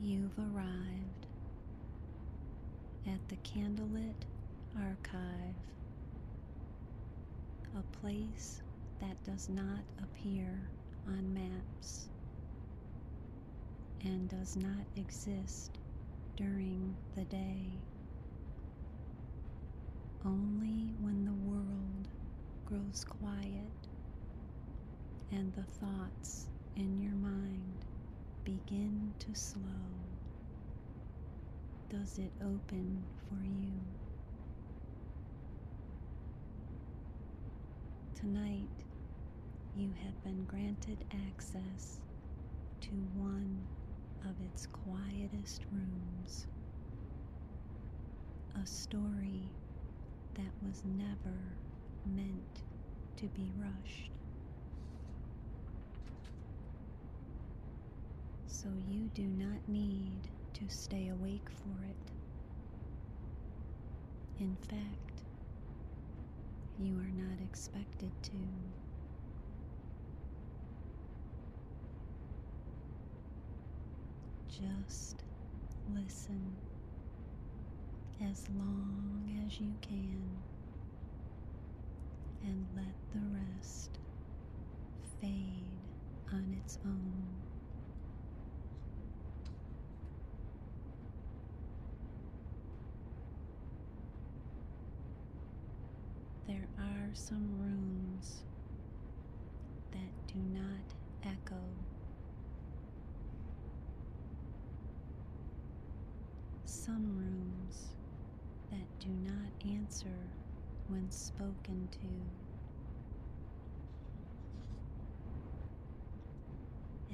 You've arrived at the Candlelit Archive, a place that does not appear on maps and does not exist during the day. Only when the world grows quiet and the thoughts in your mind begin to slow does it open for you. Tonight, you have been granted access to one of its quietest rooms, a story that was never meant to be rushed. So you do not need to stay awake for it. In fact, you are not expected to. Just listen as long as you can and let the rest fade on its own. There are some rooms that do not echo. Some rooms that do not answer when spoken to.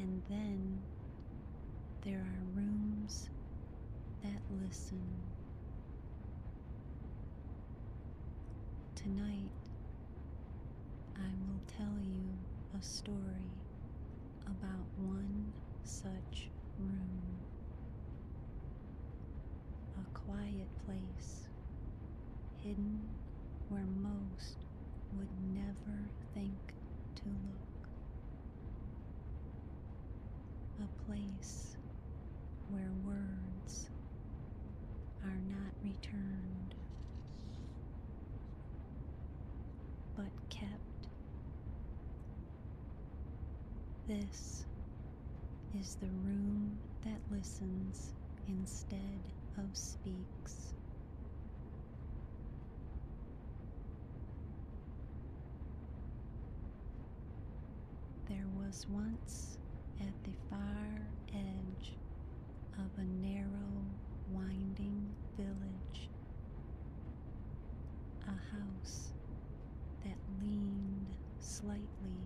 And then there are rooms that listen. Tonight, I will tell you a story about one such room, a quiet place hidden where most would never think to look, a place where words are not returned but kept. This is the room that listens instead of speaks. There was once at the far edge of a narrow, winding village a house that leaned slightly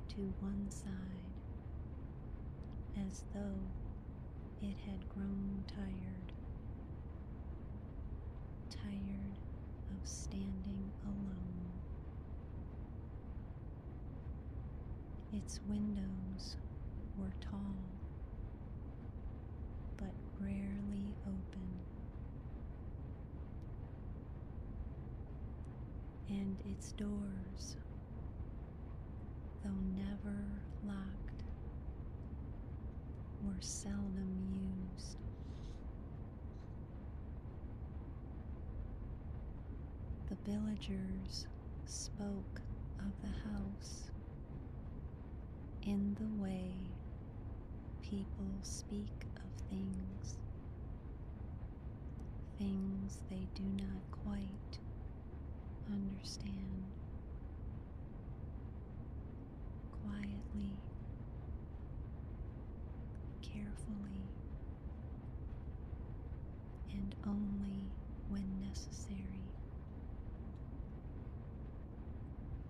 to one side as though it had grown tired of standing alone. Its windows were tall but rarely open, and its doors, though never locked, were seldom used. The villagers spoke of the house in the way people speak of things they do not quite understand. Quietly, carefully, and only when necessary.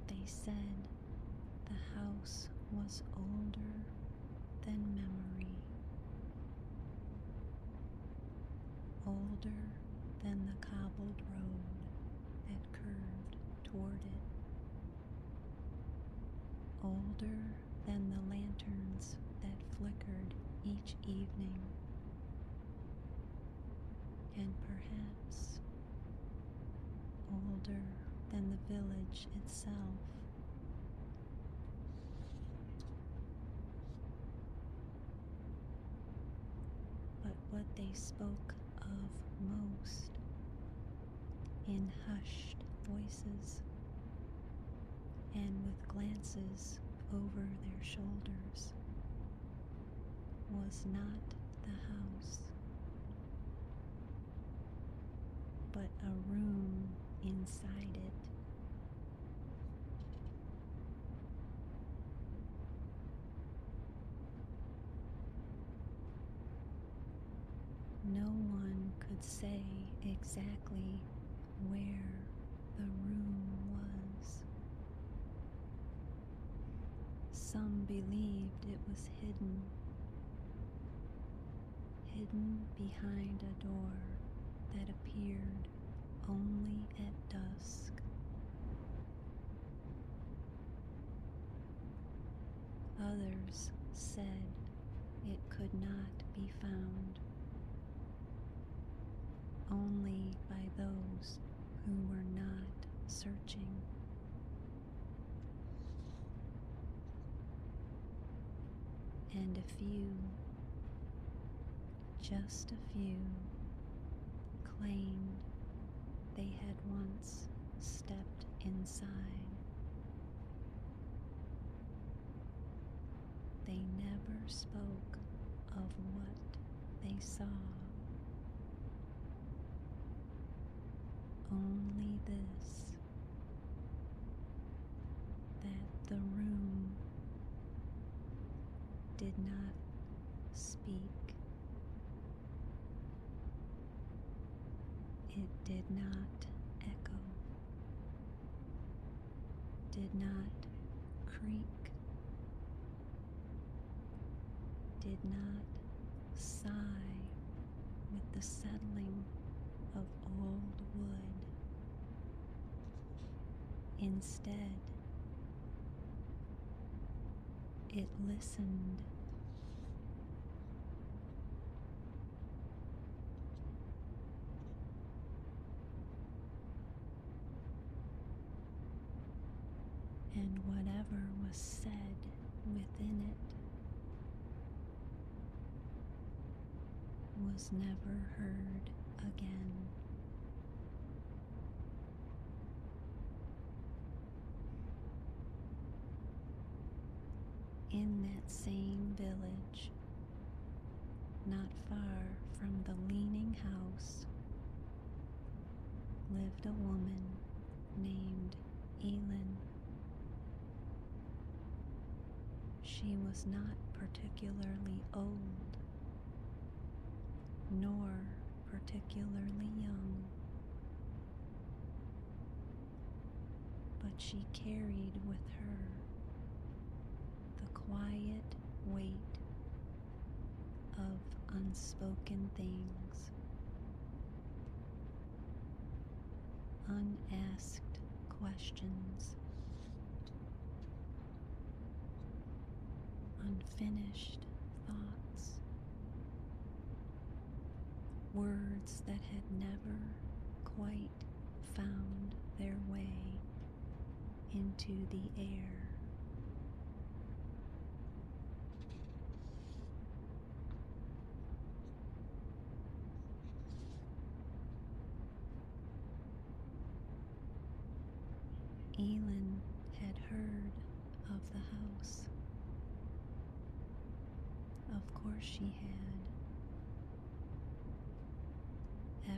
They said the house was older than memory, older than the cobbled road that curved toward it, older than the lanterns that flickered each evening, and perhaps older than the village itself. But what they spoke of most in hushed voices and with glances over their shoulders was not the house, but a room inside it. No one could say exactly where the room was. Some believed it was hidden behind a door that appeared only at dusk. Others said it could not be found only by those who were not searching. And a few, just a few, claimed they had once stepped inside. They never spoke of what they saw, only this, that the room did not speak. It did not echo, did not creak, did not sigh with the settling of old wood. Instead, it listened. And whatever was said within it was never heard again. In that same village, not far from the leaning house, lived a woman named Elin. She was not particularly old, nor particularly young, but she carried with her the quiet weight of unspoken things, unasked questions, unfinished thoughts, words that had never quite found their way into the air. Elin had heard of the house. Of course she had.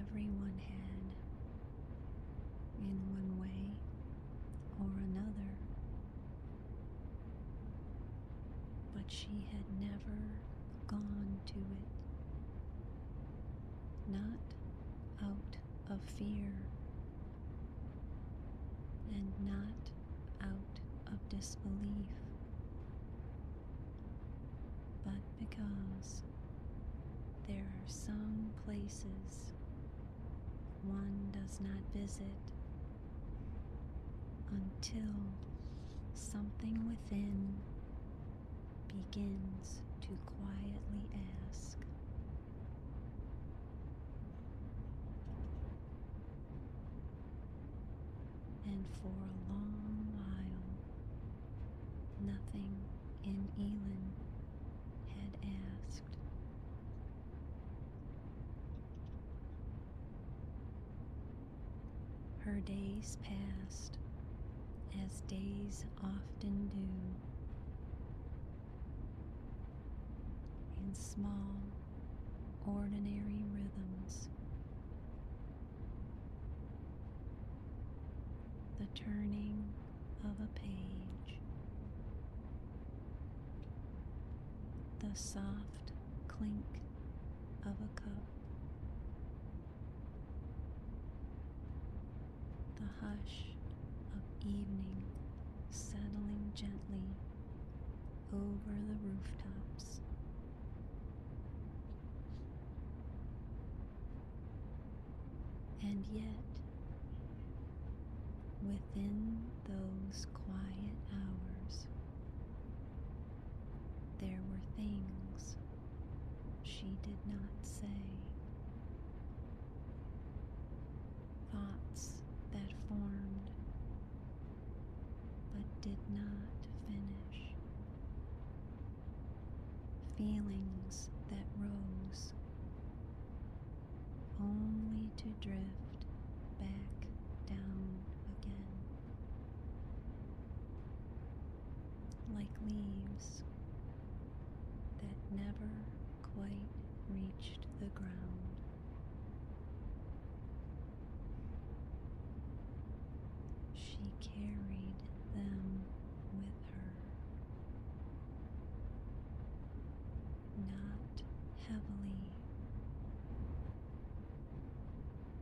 Everyone had, in one way or another. But she had never gone to it, not out of fear and not out of disbelief, but because there are some places one does not visit until something within begins to quietly ask. And for a long while, nothing in Elin had asked. Her days passed as days often do, in small, ordinary rhythms. The turning of a page, the soft clink of a cup, the hush of evening settling gently over the rooftops. And yet, within those quiet hours, there were things she did not say, thoughts that formed but did not finish, feelings that rose only to drift back down again, like leaves that never quite reached the ground. She carried them with her, not heavily,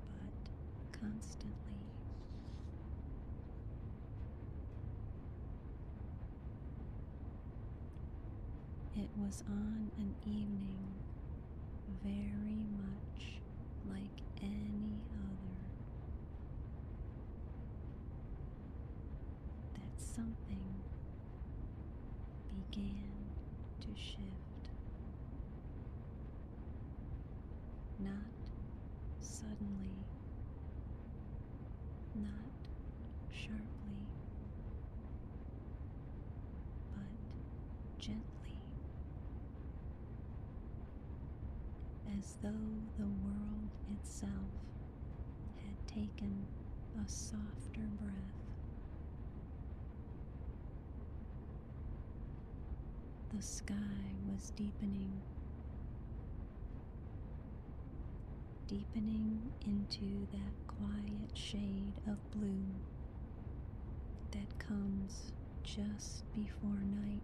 but constantly. It was on an evening very much like any other that something began to shift, not suddenly, not sharply, but gently, as though the world itself had taken a softer breath. The sky was deepening, deepening into that quiet shade of blue that comes just before night,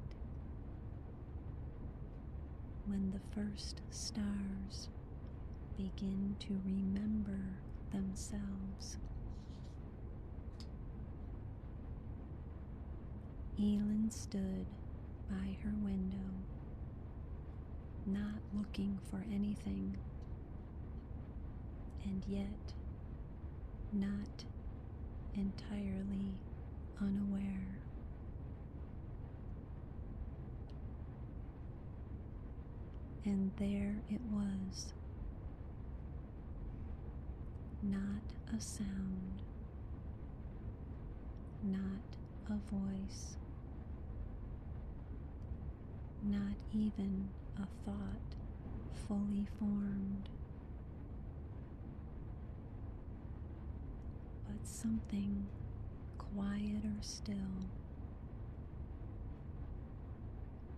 when the first stars begin to remember themselves. Elin stood by her window, not looking for anything, and yet not entirely unaware. And there it was, not a sound, not a voice, not even a thought fully formed, but something quieter still,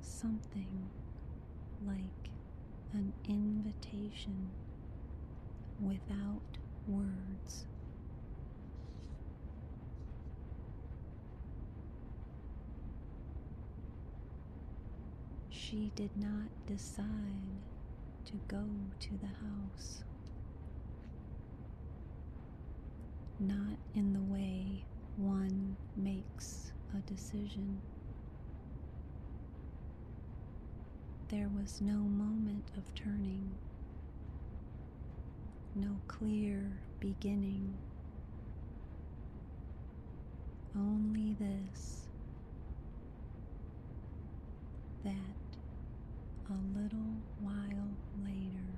something like an invitation without words. She did not decide to go to the house, not in the way one makes a decision. There was no moment of turning, no clear beginning, only this, that a little while later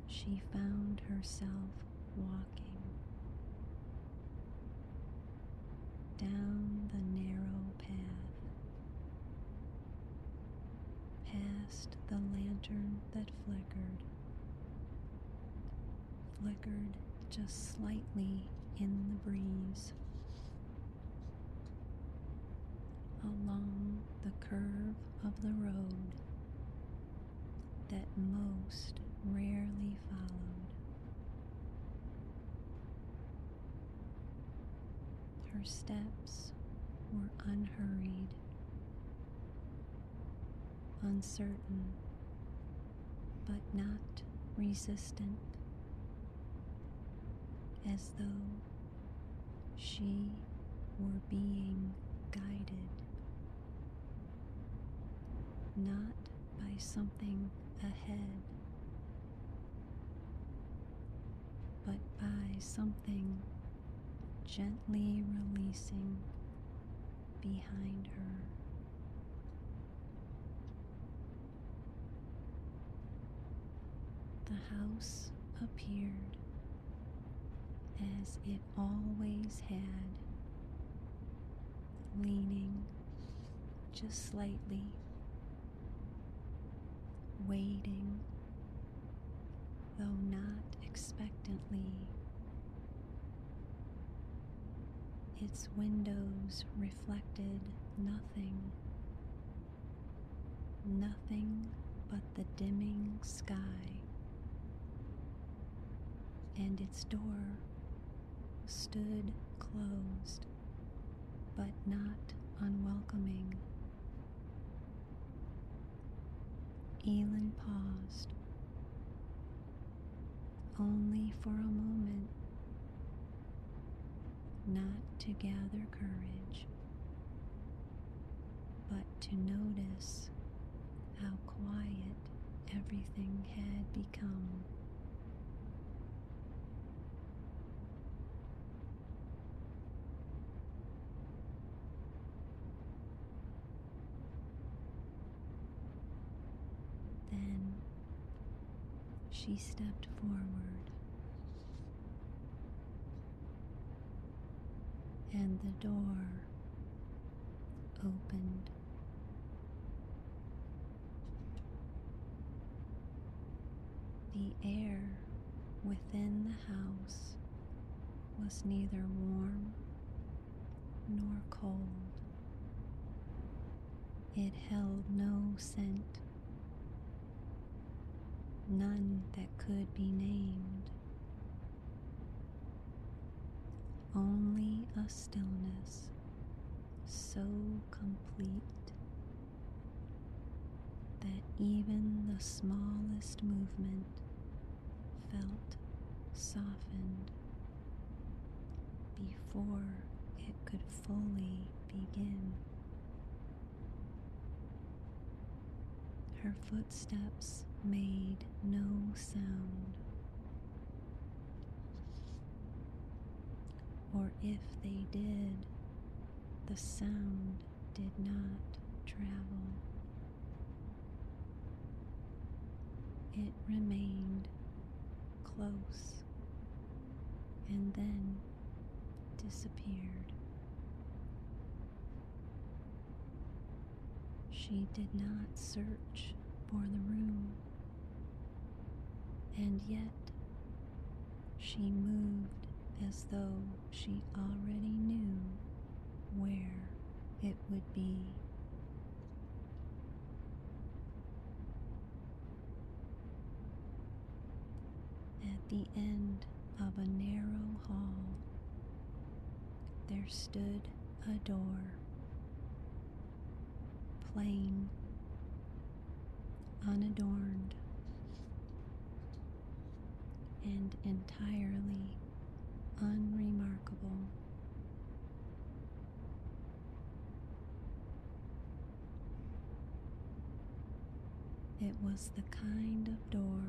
she found herself walking down the narrow path, past the lantern that flickered just slightly in the breeze. Along the curve of the road that most rarely followed. Her steps were unhurried, uncertain, but not resistant, as though she were being guided, not by something ahead, but by something gently releasing behind her. The house appeared as it always had, leaning just slightly, waiting, though not expectantly. Its windows reflected nothing, nothing but the dimming sky, and its door stood closed, but not unwelcoming. Elin paused, only for a moment, not to gather courage, but to notice how quiet everything had become. Then she stepped forward, and the door opened. The air within the house was neither warm nor cold. It held no scent, none that could be named, only a stillness so complete that even the smallest movement felt softened before it could fully begin. Her footsteps made no sound, or if they did, the sound did not travel. It remained close and then disappeared. She did not search for the room, and yet she moved as though she already knew where it would be. At the end of a narrow hall, there stood a door, plain, unadorned, and entirely unremarkable. It was the kind of door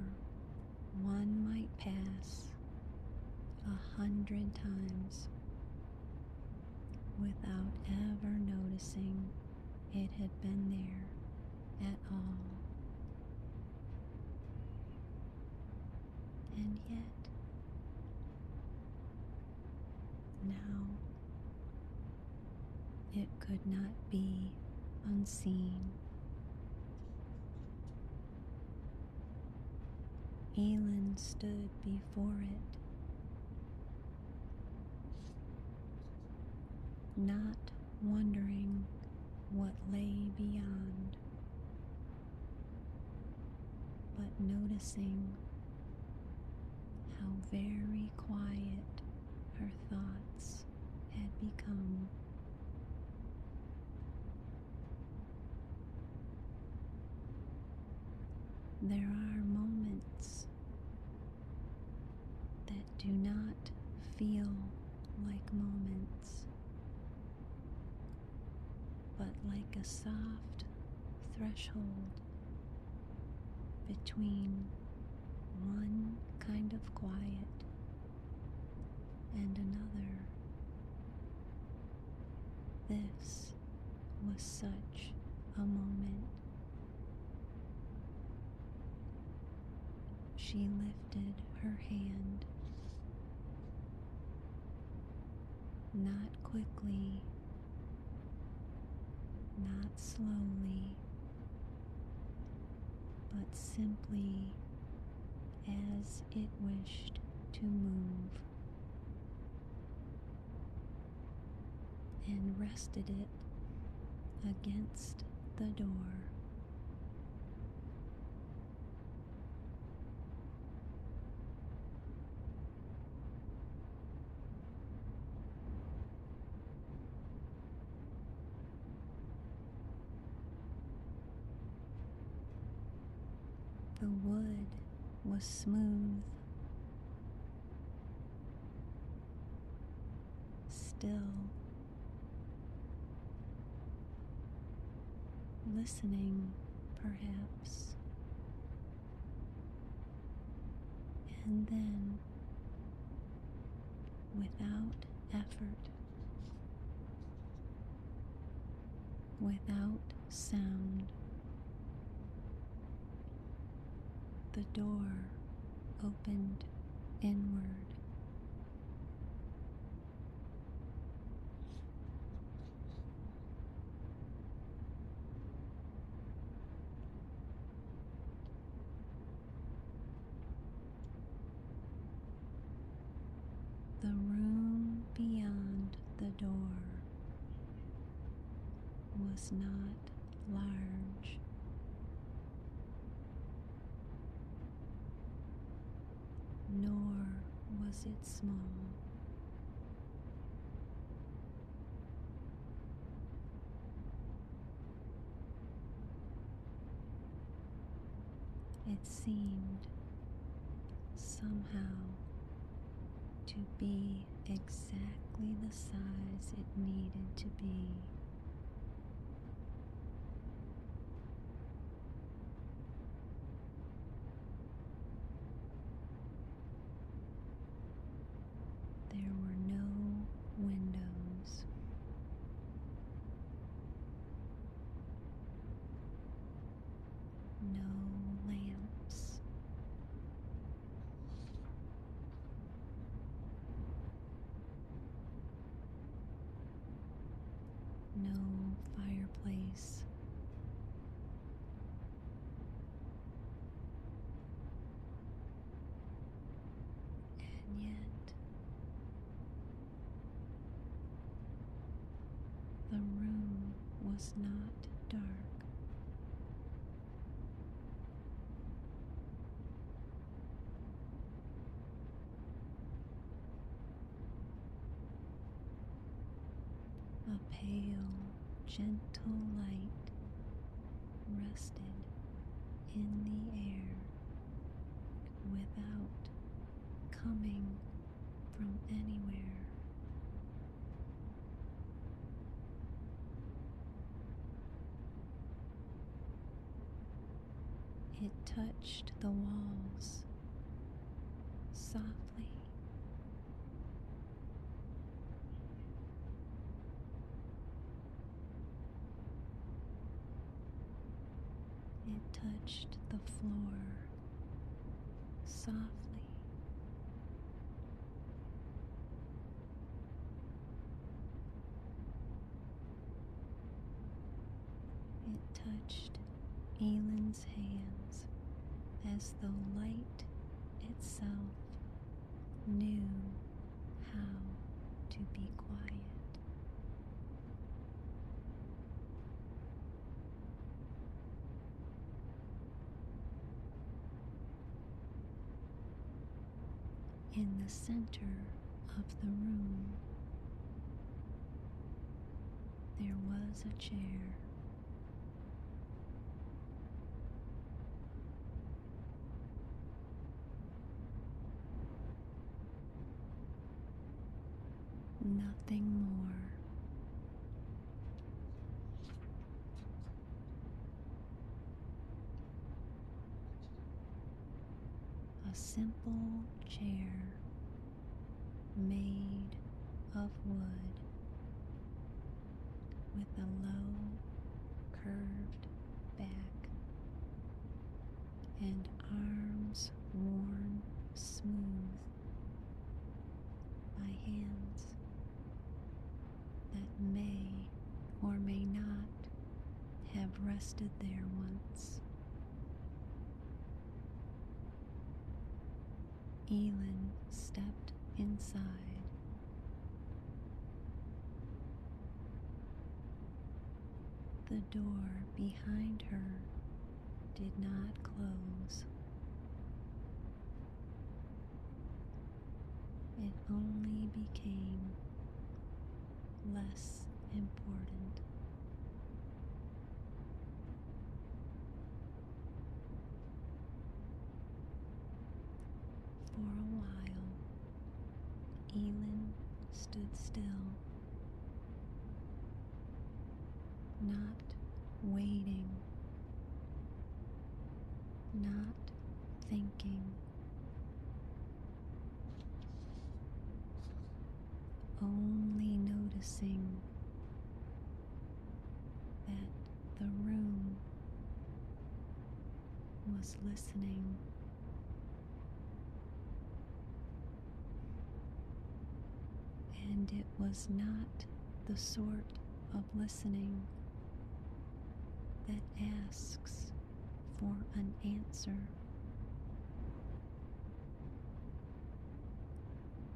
one might pass 100 times without ever noticing it had been there at all. And yet, now it could not be unseen. Elin stood before it, not wondering what lay beyond, but noticing how very quiet her thoughts had become. There are moments that do not feel like moments, but like a soft threshold between one kind of quiet and another. This was such a moment. She lifted her hand, not quickly, not slowly, but simply as it wished to move, and rested it against the door. The wood was smooth, still, listening perhaps, and then, without effort, without sound, the door opened inward. The room beyond the door was not large, nor was it small. It seemed somehow to be exactly the size it needed to be. There were no windows, no lamps, no fireplace, and yet the room was not dark. A pale, gentle light rested in the air without coming from anywhere. It touched the walls softly. It touched the floor softly. It touched Ellen's hands as though light itself knew how to be quiet. In the center of the room, there was a chair. Nothing more. A simple chair made of wood with a low, curved back and arms worn smooth by hands that may or may not have rested there once. Elin stepped inside. The door behind her did not close. It only became less important. For a while, Elin stood still, not waiting, not thinking, only noticing that the room was listening. And it was not the sort of listening that asks for an answer,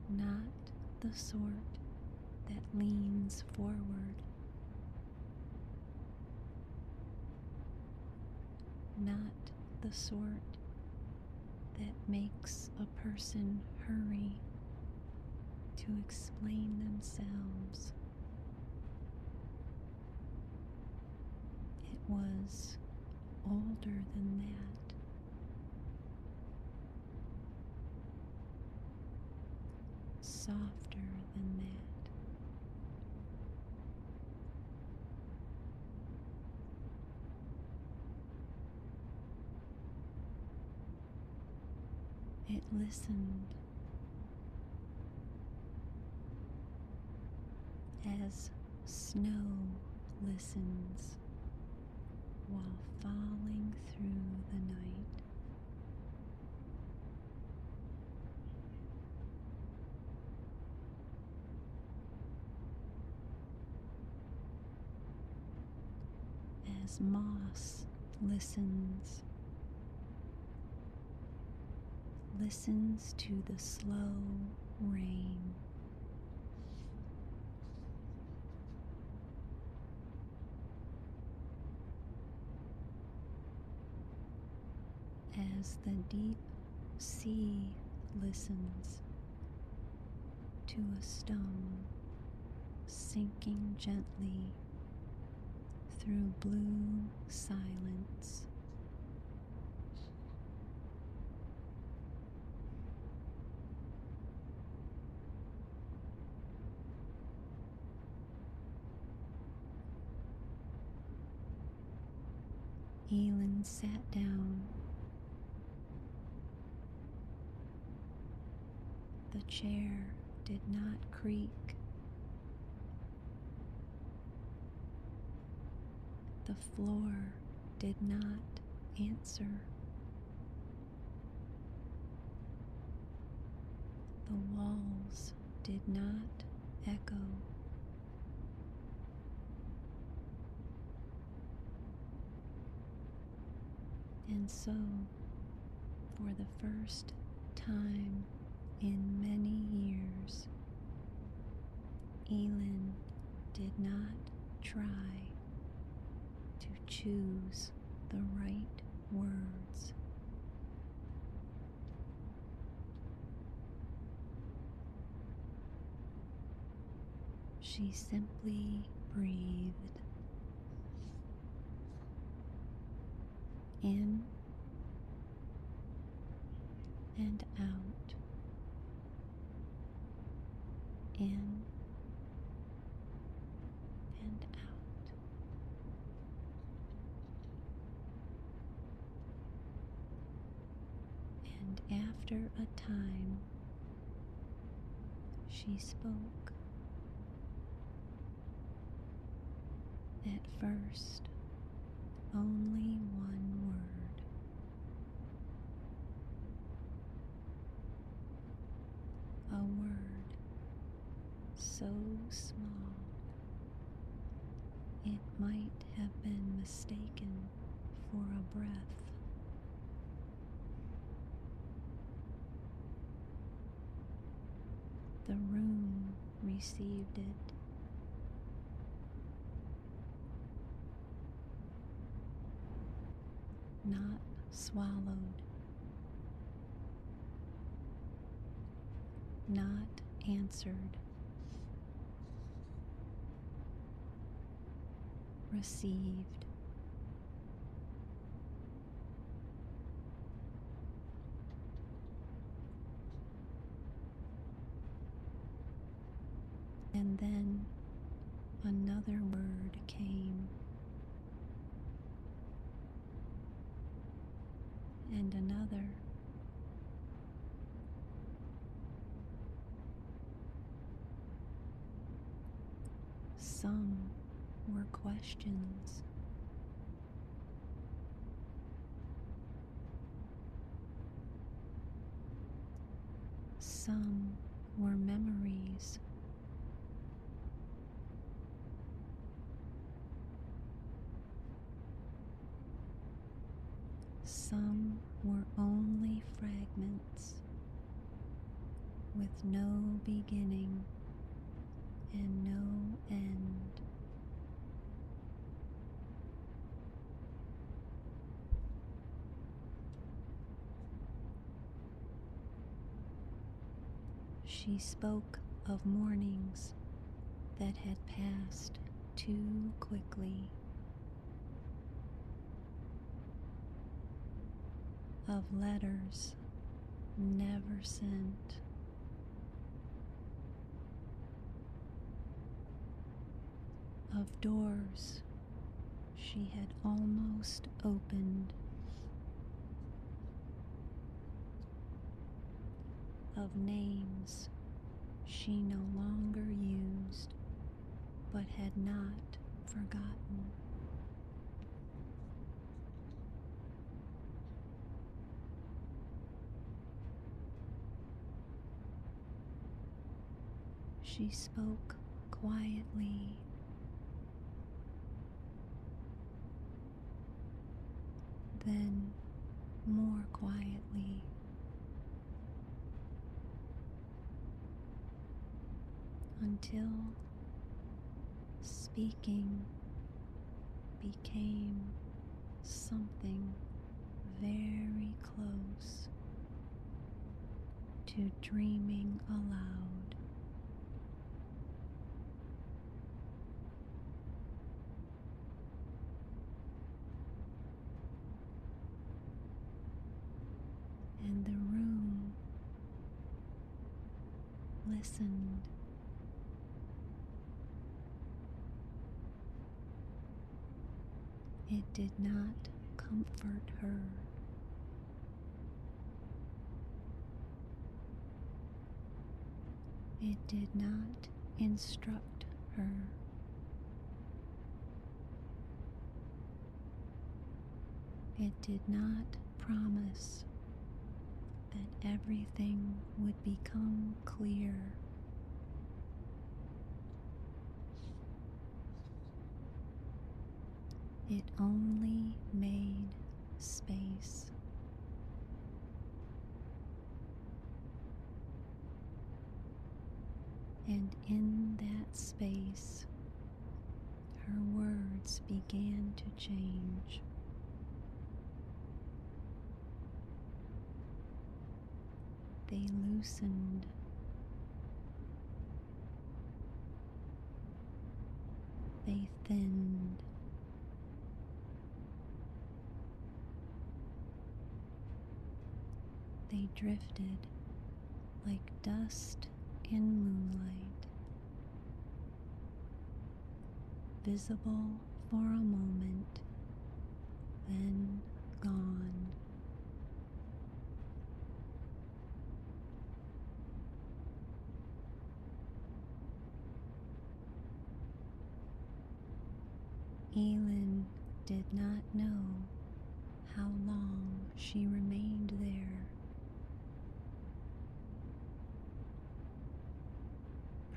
not the sort that leans forward, not the sort that makes a person hurry to explain themselves. It was older than that, softer than that. It listened as snow listens while falling through the night. As moss listens to the slow rain. As the deep sea listens to a stone sinking gently through blue silence. Elin sat down. The chair did not creak. The floor did not answer. The walls did not echo. And so, for the first time in many years, Elin did not try to choose the right words. She simply breathed in and out, in and out. And after a time, she spoke. At first, only one word. A word so small it might have been mistaken for a breath. The room received it. Not swallowed, not answered, received. And then another word came, and another. Some were questions. Some were memories. Some were only fragments with no beginning and no end. She spoke of mornings that had passed too quickly, of letters never sent, of doors she had almost opened, of names she no longer used but had not forgotten. She spoke quietly, then more quietly, until speaking became something very close to dreaming aloud. And the room listened. It did not comfort her. It did not instruct her. It did not promise that everything would become clear. It only made space. And in that space, her words began to change. They loosened. They thinned. They drifted like dust in moonlight, visible for a moment, then gone. Elin did not know how long she remained there.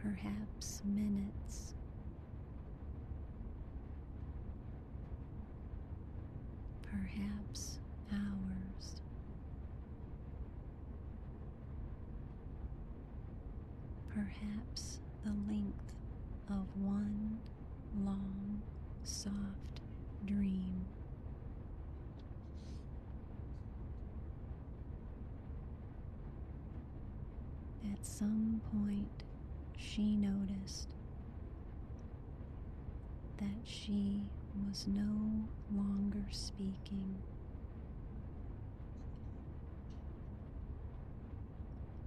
Perhaps minutes, perhaps hours, perhaps the length of one long, soft dream. At some point, she noticed that she was no longer speaking,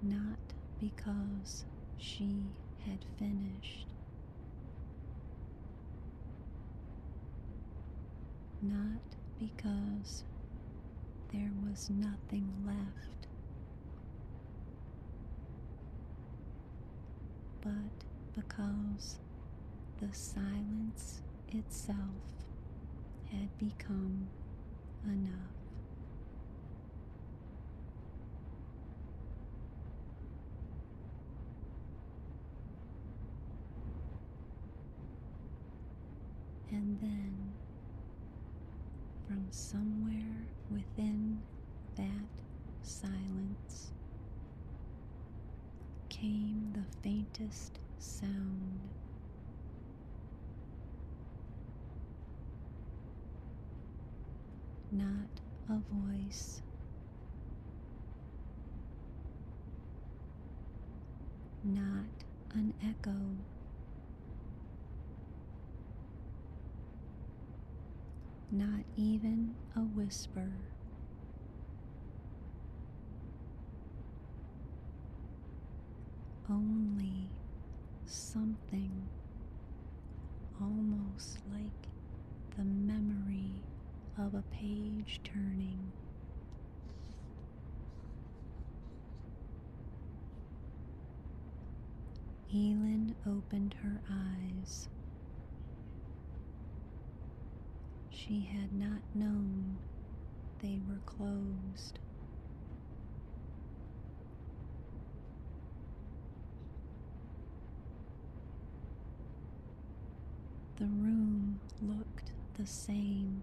not because she had finished, not because there was nothing left, but because the silence itself had become enough. And then, from somewhere within that silence, came the faintest sound. Not a voice, not an echo, not even a whisper. Only something almost like the memory of a page turning. Elin opened her eyes. She had not known they were closed. The room looked the same.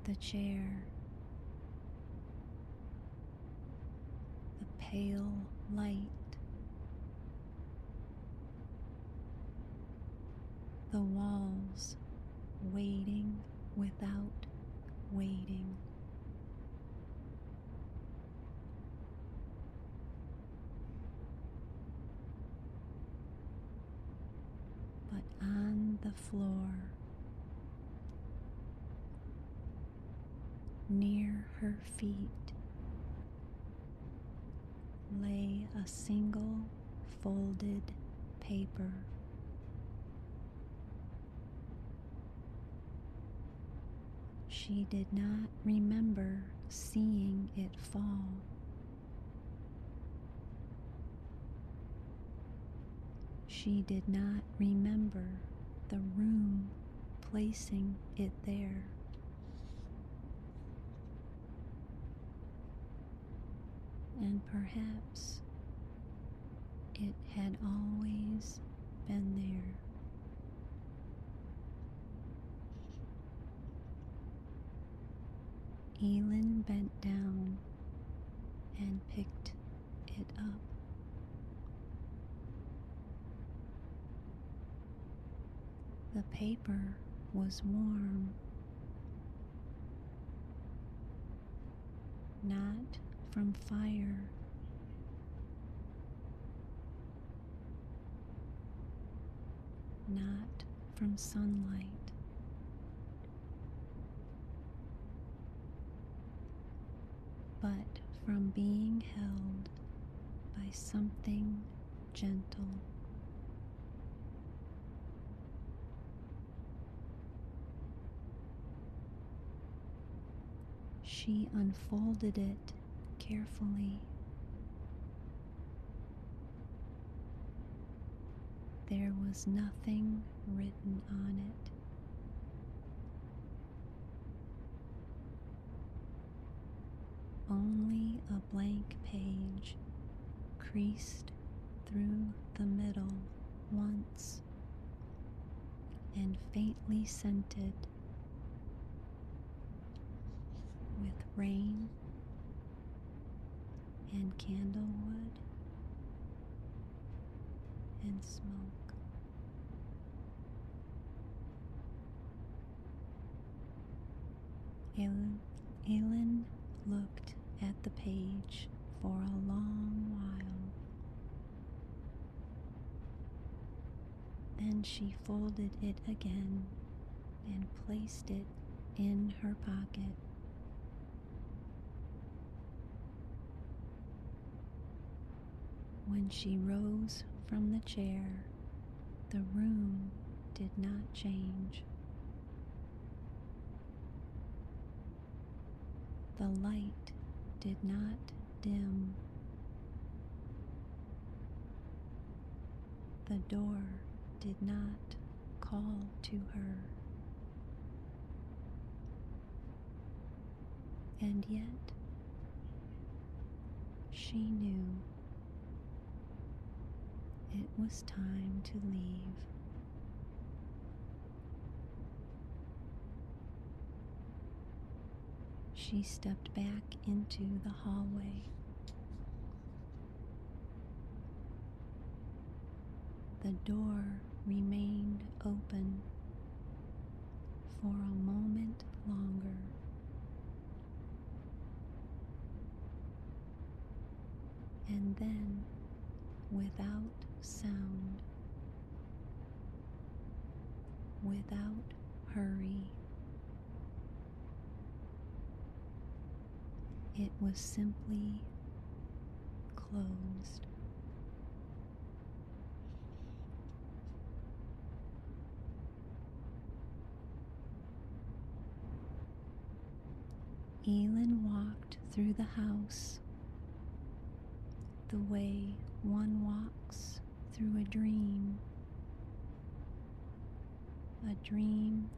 The chair, the pale light, the walls waiting without waiting. But on the floor, near her feet, lay a single folded paper. She did not remember seeing it fall. She did not remember the room placing it there. And perhaps it had always been there. Elin bent down and picked it up. The paper was warm, not from fire, not from sunlight, but from being held by something gentle. She unfolded it carefully. There was nothing written on it. Only a blank page creased through the middle once and faintly scented with rain and candlewood and smoke. Aylin looked at the page for a long while. Then she folded it again and placed it in her pocket. When she rose from the chair, the room did not change. The light did not dim. The door did not call to her. And yet, she knew it was time to leave. She stepped back into the hallway. The door remained open for a moment longer. And then, without sound, without hurry, it was simply closed. Elin walked through the house the way one walks through a dream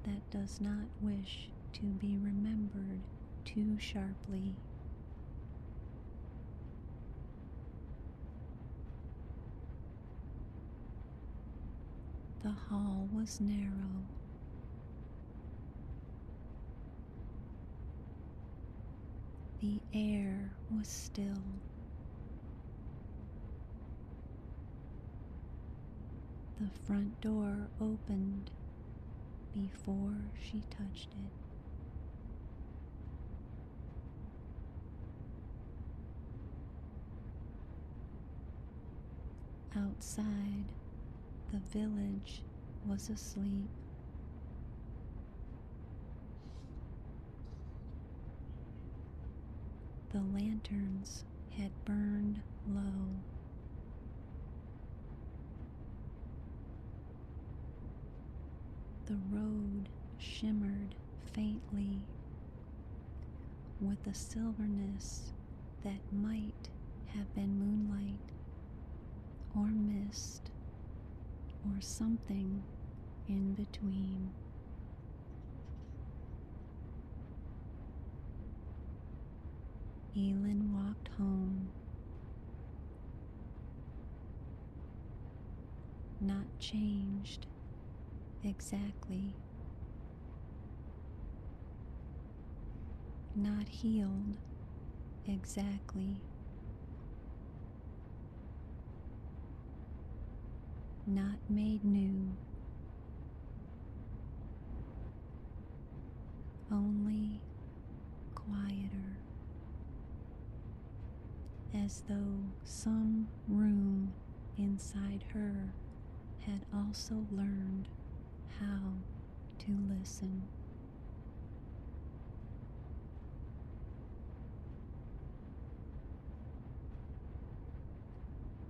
that does not wish to be remembered too sharply. The hall was narrow. The air was still. The front door opened before she touched it. Outside, the village was asleep. The lanterns had burned low. The road shimmered faintly with a silverness that might have been moonlight or mist or something in between. Elin walked home, not changed exactly, not healed exactly, not made new, only quieter, as though some room inside her had also learned how to listen.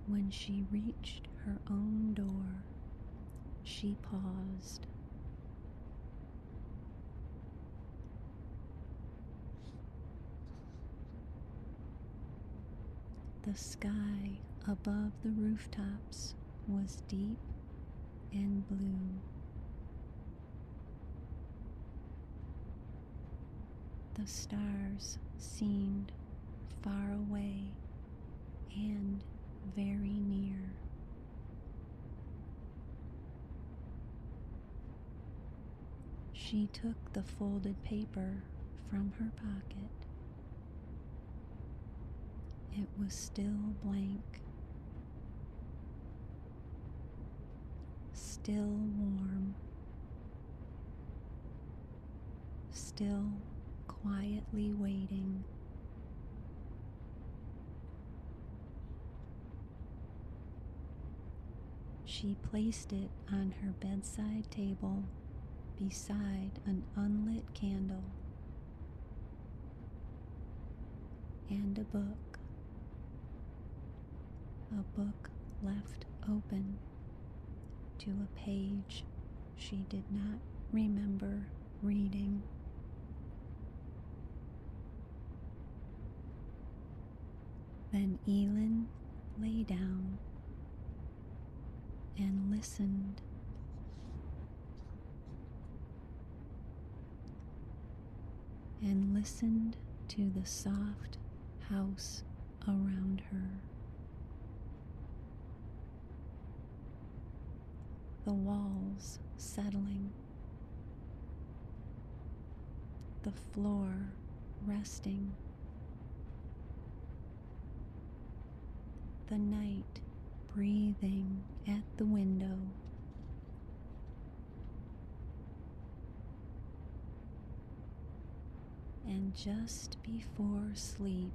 When she reached her own door, she paused. The sky above the rooftops was deep and blue. The stars seemed far away and very near. She took the folded paper from her pocket. It was still blank, still warm, still quietly waiting. She placed it on her bedside table beside an unlit candle and a book left open to a page she did not remember reading. Then Elin lay down and listened. And listened to the soft house around her. The walls settling, the floor resting, the night breathing at the window. And just before sleep,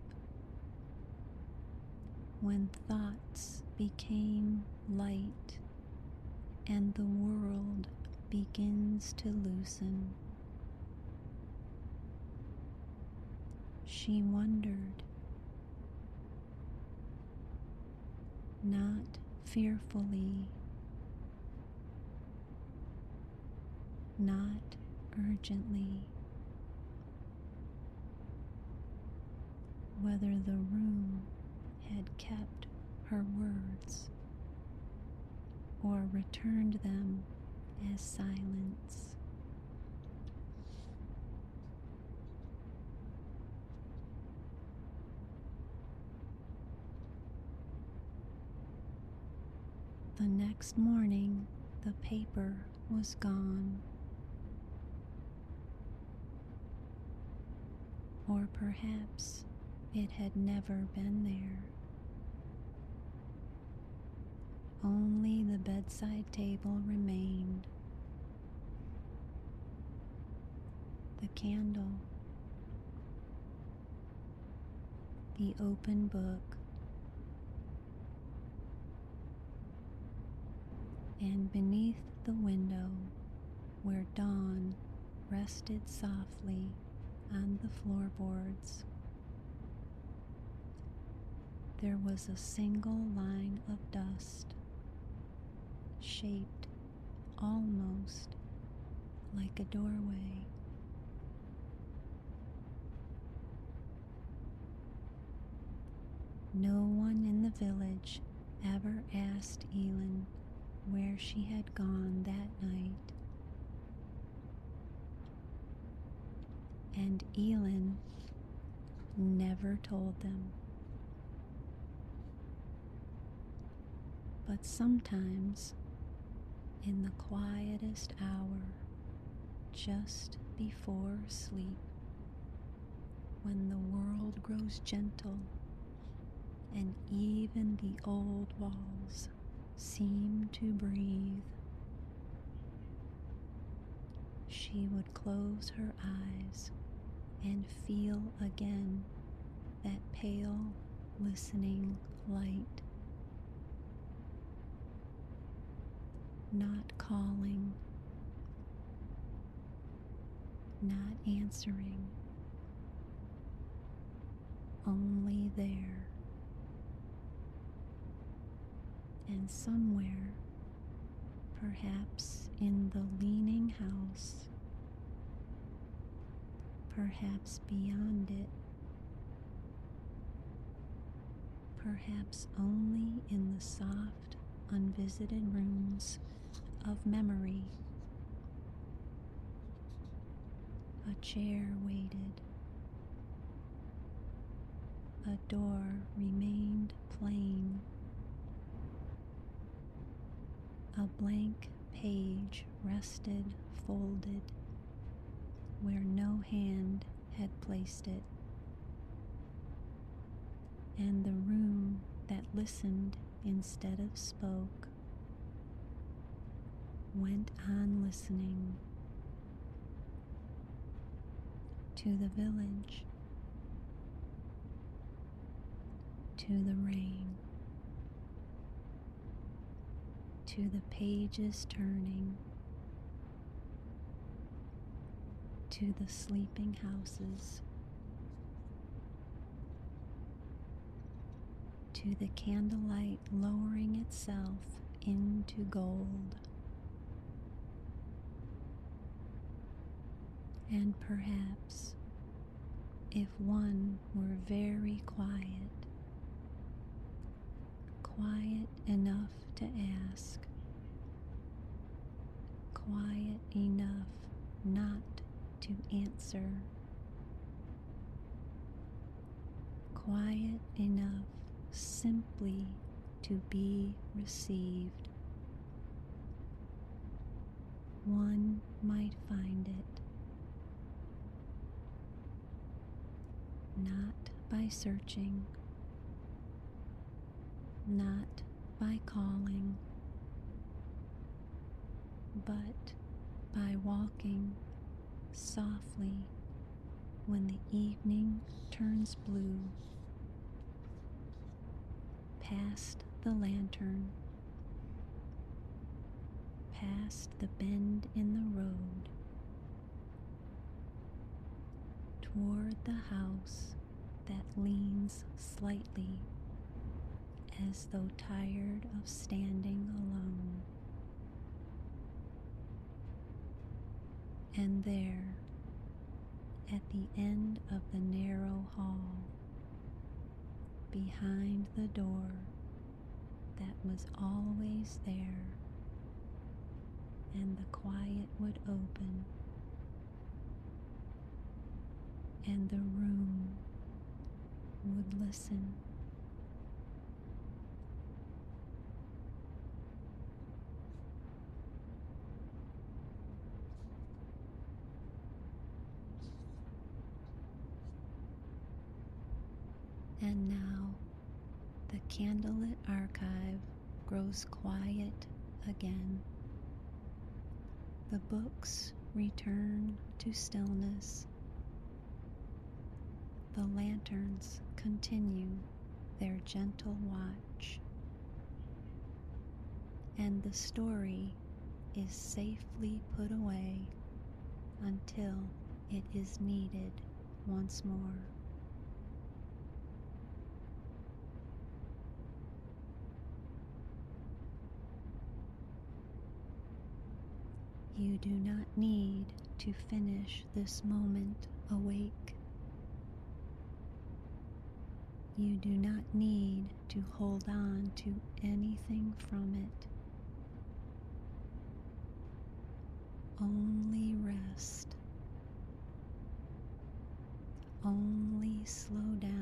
when thoughts became light and the world begins to loosen, she wondered, not fearfully, not urgently, whether the room had kept her words or returned them as silence. The next morning, the paper was gone. Or perhaps it had never been there. Only the bedside table remained. The candle, the open book, and beneath the window where dawn rested softly on the floorboards, there was a single line of dust, shaped almost like a doorway. No one in the village ever asked Elin where she had gone that night. And Elin never told them. But sometimes, in the quietest hour, just before sleep, when the world grows gentle and even the old walls seem to breathe, she would close her eyes and feel again that pale, listening light. not calling, not answering, only there. And somewhere, perhaps in the leaning house, perhaps beyond it, perhaps only in the soft, unvisited rooms of memory, a chair waited, a door remained plain, a blank page rested folded where no hand had placed it, and the room that listened instead of spoke went on listening to the village, to the rain, to the pages turning, to the sleeping houses, to the candlelight lowering itself into gold. And perhaps, if one were very quiet, quiet enough to ask, quiet enough not to answer, quiet enough simply to be received, one might find it, not by searching, not by calling, but by walking softly when the evening turns blue, past the lantern, past the bend in the road, toward the house that leans slightly as though tired of standing alone. And there, at the end of the narrow hall, behind the door that was always there, and the quiet would open, and the room would listen. And now the Candlelit Archive grows quiet again. The books return to stillness. The lanterns continue their gentle watch. And the story is safely put away until it is needed once more. You do not need to finish this moment awake. You do not need to hold on to anything from it. Only rest. Only slow down.